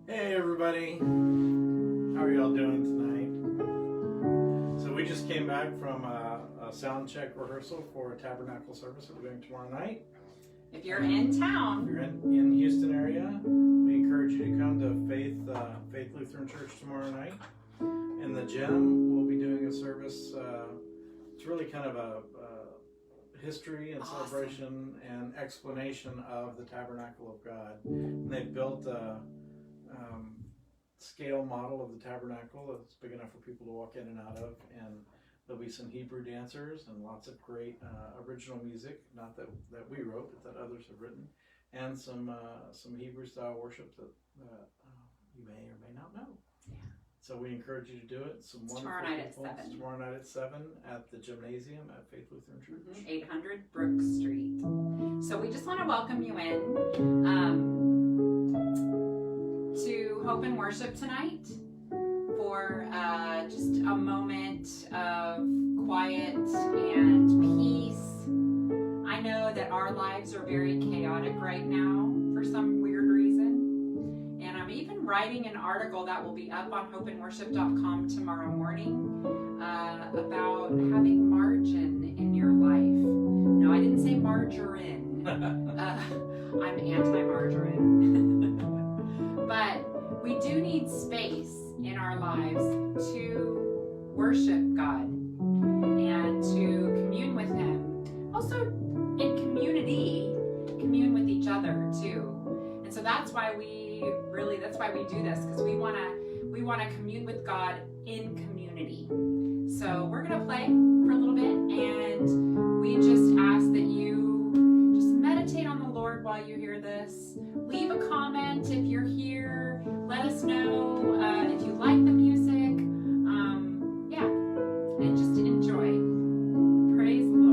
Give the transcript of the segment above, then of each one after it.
Hey everybody, how are y'all doing tonight? So we just came back from a sound check rehearsal for a tabernacle service that we're doing tomorrow night. If you're in town, if you're in Houston area, we encourage you to come to Faith Lutheran Church tomorrow night. In the gym, we'll be doing a service. It's really kind of a history and celebration and explanation of the tabernacle of God. And they've built a scale model of the tabernacle that's big enough for people to walk in and out of, and there'll be some Hebrew dancers and lots of great original music, not that we wrote, but that others have written, and some Hebrew style worship that you may or may not know. Yeah. So we encourage you to do it. Some tomorrow night at 7. Tomorrow night at 7 at the gymnasium at Faith Lutheran Church. 800 Brook Street. So we just want to welcome you in to Hope and Worship tonight for just a moment of quiet and peace. I know that our lives are very chaotic right now for some weird reason. And I'm even writing an article that will be up on hopeandworship.com tomorrow morning about having margin in your life. No, I didn't say margarine. I'm anti-margarine. But we do need space in our lives to worship God and to commune with Him. Also, in community, commune with each other too. And so that's why we do this, because we want to commune with God in community. So we're going to play for a little bit, and we just ask that you just meditate on the Lord while you hear this. Leave a comment if you're here. Let us know if you like the music. And just enjoy. Praise the Lord.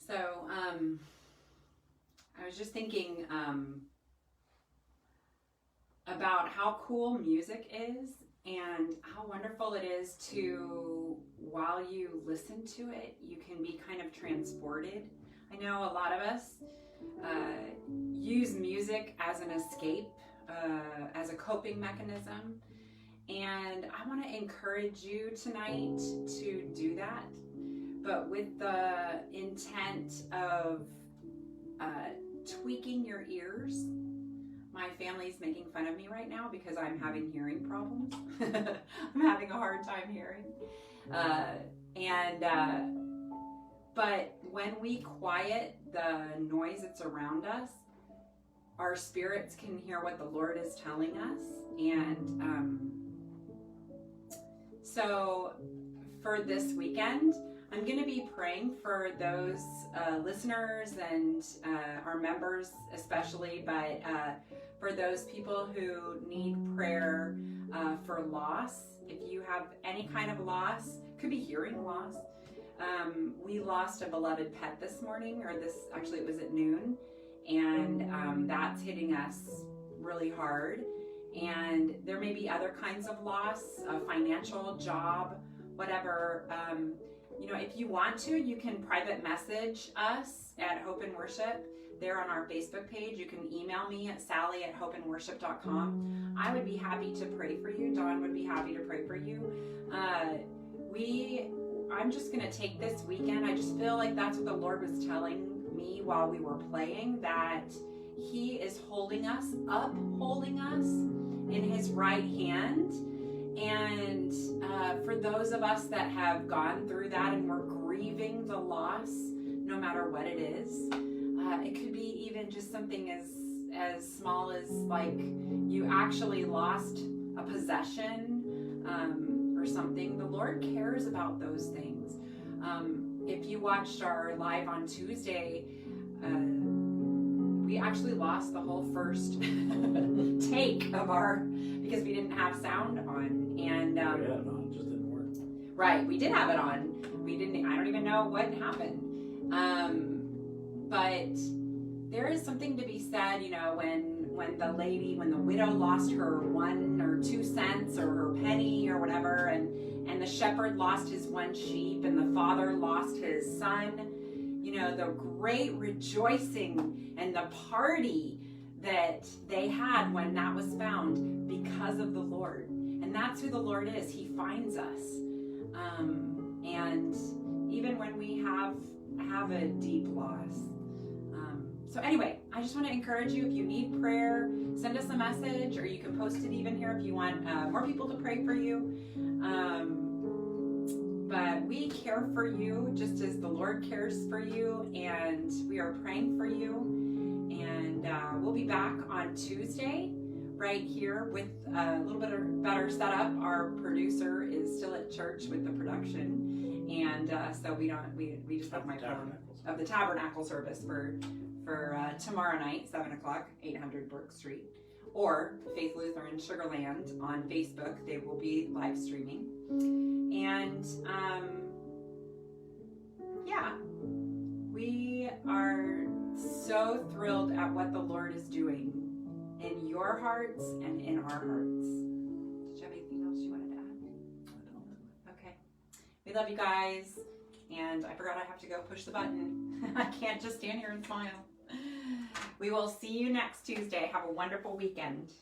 So, I was just thinking about how cool music is and how wonderful it is to, while you listen to it, you can be kind of transported. I know a lot of us use music as an escape, as a coping mechanism, and I want to encourage you tonight to do that, but with the intent of tweaking your ears. My family's making fun of me right now because I'm having hearing problems. I'm having a hard time hearing. But when we quiet the noise that's around us, our spirits can hear what the Lord is telling us. And so for this weekend, I'm going to be praying for those listeners and our members especially, but for those people who need prayer for loss. If you have any kind of loss, could be hearing loss. We lost a beloved pet this morning, actually it was at noon, and that's hitting us really hard. And there may be other kinds of loss, a financial, job, whatever. If you want to, you can private message us at Hope and Worship. There on our Facebook page. You can email me at sally@hopeandworship.com. I would be happy to pray for you. Dawn would be happy to pray for you. I'm just going to take this weekend. I just feel like that's what the Lord was telling me while we were playing, that He is holding us in His right hand. And for those of us that have gone through that and we're grieving the loss, no matter what it is, it could be even just something as small as like you actually lost a possession or something. The Lord cares about those things. If you watched our live on Tuesday, we actually lost the whole first take of because we didn't have sound on. And we had it on, it just didn't work. Right, we did have it on. I don't even know what happened. But there is something to be said, when the widow lost her 1 or 2 cents or her penny or whatever, and the shepherd lost his 1 sheep, and the father lost his son, the great rejoicing and the party that they had when that was found because of the Lord. And that's who the Lord is. He finds us. And even when we have a deep loss. So anyway, I just want to encourage you, if you need prayer, send us a message, or you can post it even here if you want more people to pray for you. But we care for you just as the Lord cares for you, and we are praying for you. And we'll be back on Tuesday right here with a little bit better setup. Our producer is still at church with the production, and so we just have my phone of the tabernacle service for tomorrow night, 7 o'clock, 800 Brook Street, or Faith Lutheran Sugar Land on Facebook. They will be live streaming. And we are so thrilled at what the Lord is doing in your hearts and in our hearts. Did you have anything else you wanted to add? I don't. Okay. We love you guys. And I forgot I have to go push the button. I can't just stand here and smile. We will see you next Tuesday. Have a wonderful weekend.